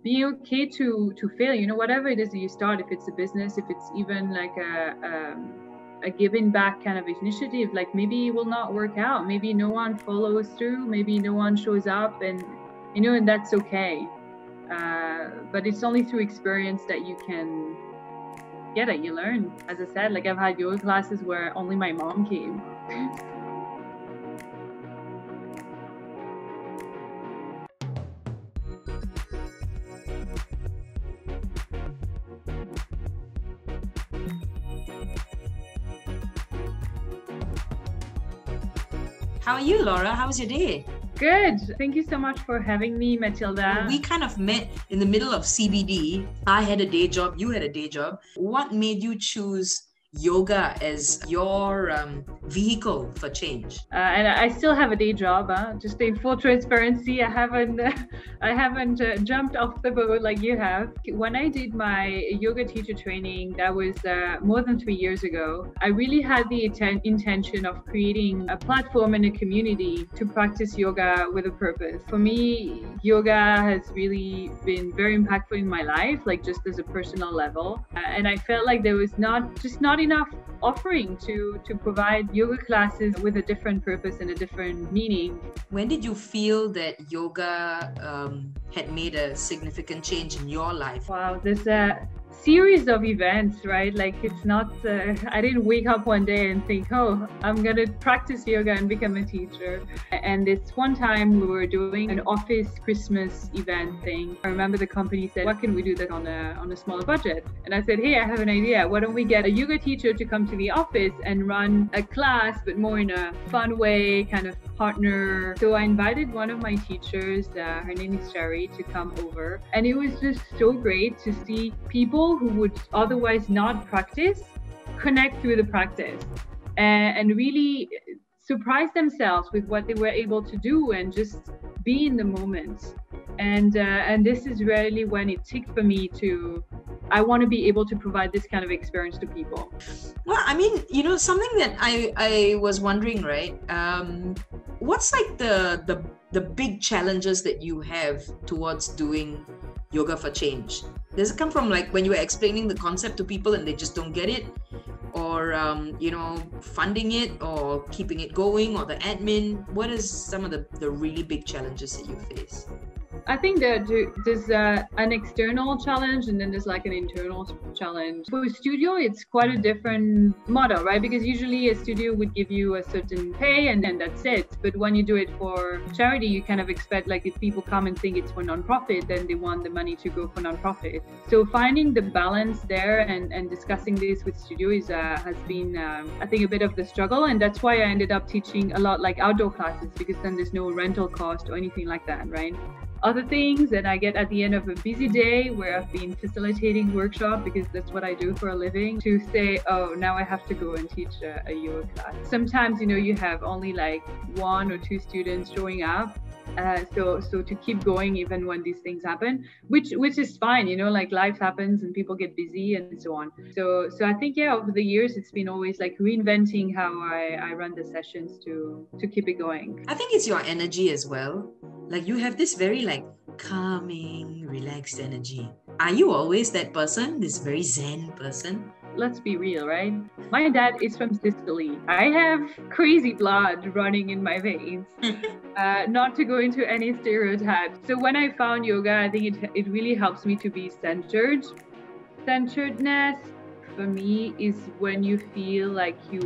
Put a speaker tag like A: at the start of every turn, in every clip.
A: being okay to fail, you know, whatever it is that you start, if it's a business, if it's even like a giving back kind of initiative, like maybe it will not work out, maybe no one follows through, maybe no one shows up, and you know, and that's okay. But it's only through experience that you can get it, you learn. As I said, like I've had yoga classes where only my mom came.
B: How are you, Laura? How was your day?
A: Good. Thank you so much for having me, Matilda.
B: We kind of met in the middle of CBD. I had a day job, you had a day job. What made you choose yoga as your vehicle for change?
A: And I still have a day job. Just in full transparency, I haven't jumped off the boat like you have. When I did my yoga teacher training, that was more than 3 years ago. I really had the intention of creating a platform and a community to practice yoga with a purpose. For me, yoga has really been very impactful in my life, like just as a personal level. And I felt like there was not enough offering to provide yoga classes with a different purpose and a different meaning.
B: When did you feel that yoga had made a significant change in your life?
A: Wow, there's a series of events, right? Like it's not, I didn't wake up one day and think, oh, I'm gonna practice yoga and become a teacher. And this one time we were doing an office Christmas event thing. I remember the company said, what can we do that on a smaller budget? And I said, hey, I have an idea. Why don't we get a yoga teacher to come to the office and run a class, but more in a fun way, kind of partner. So I invited one of my teachers, her name is Sherry, to come over. And it was just so great to see people who would otherwise not practice connect through the practice and really surprise themselves with what they were able to do and just be in the moment. And this is really when it ticked for me to, I want to be able to provide this kind of experience to people.
B: Well, I mean, you know, something that I was wondering, right? What's like the big challenges that you have towards doing yoga for change? Does it come from like when you were explaining the concept to people and they just don't get it? Or, you know, funding it or keeping it going or the admin? What is some of the really big challenges that you face?
A: I think that there's an external challenge and then there's like an internal challenge. For a studio, it's quite a different model, right? Because usually a studio would give you a certain pay and then that's it. But when you do it for charity, you kind of expect like if people come and think it's for nonprofit, then they want the money to go for nonprofit. So finding the balance there and discussing this with studios has been, I think, a bit of the struggle. And that's why I ended up teaching a lot like outdoor classes, because then there's no rental cost or anything like that, right? Other things that I get at the end of a busy day where I've been facilitating workshop, because that's what I do for a living, to say, oh, now I have to go and teach a yoga class. Sometimes, you know, you have only like 1 or 2 students showing up. So to keep going even when these things happen, which is fine, you know, like life happens and people get busy and so on. So I think, yeah, over the years, it's been always like reinventing how I run the sessions to keep it going.
B: I think it's your energy as well. Like you have this very like calming, relaxed energy. Are you always that person, this very zen person?
A: Let's be real, right? My dad is from Sicily. I have crazy blood running in my veins. Not to go into any stereotypes. So when I found yoga, I think it really helps me to be centered. Centeredness for me is when you feel like you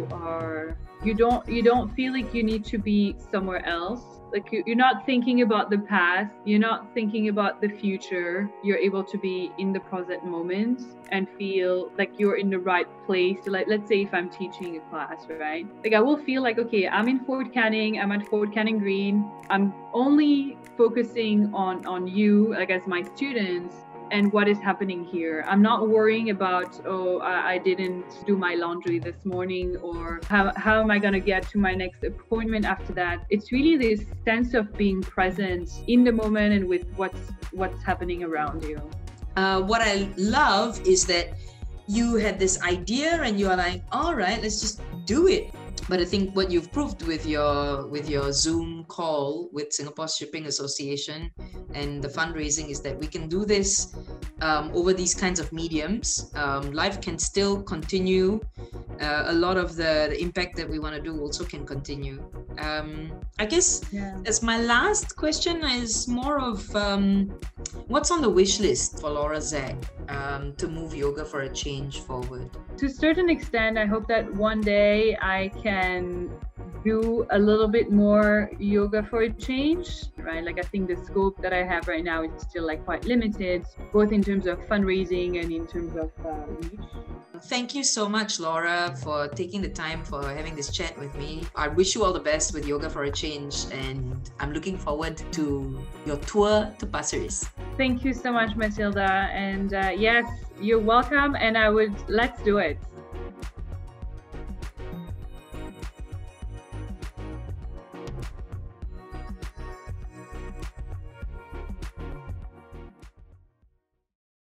A: don't feel like you need to be somewhere else. Like you're not thinking about the past, you're not thinking about the future. You're able to be in the present moment and feel like you're in the right place. So like, let's say if I'm teaching a class, right? Like I will feel like, okay, I'm in Fort Canning, I'm at Fort Canning Green. I'm only focusing on you, like as my students, and what is happening here. I'm not worrying about, oh, I didn't do my laundry this morning, or how am I going to get to my next appointment after that. It's really this sense of being present in the moment and with what's happening around you.
B: What I love is that you had this idea and you are like, all right, let's just do it. But I think what you've proved with your Zoom call with Singapore Shipping Association and the fundraising is that we can do this over these kinds of mediums. Life can still continue. A lot of the impact that we want to do also can continue. I guess as my last question is more of what's on the wish list for Laura Zac to move Yoga for a Change forward?
A: To a certain extent, I hope that one day I can do a little bit more Yoga for a Change, right? Like I think the scope that I have right now is still like quite limited, both in terms of fundraising and in terms of reach.
B: Thank you so much, Laura, for taking the time for having this chat with me. I wish you all the best with Yoga for a Change, and I'm looking forward to your tour to Pasir Ris.
A: Thank you so much, Matilda. And yes, you're welcome. And let's do it.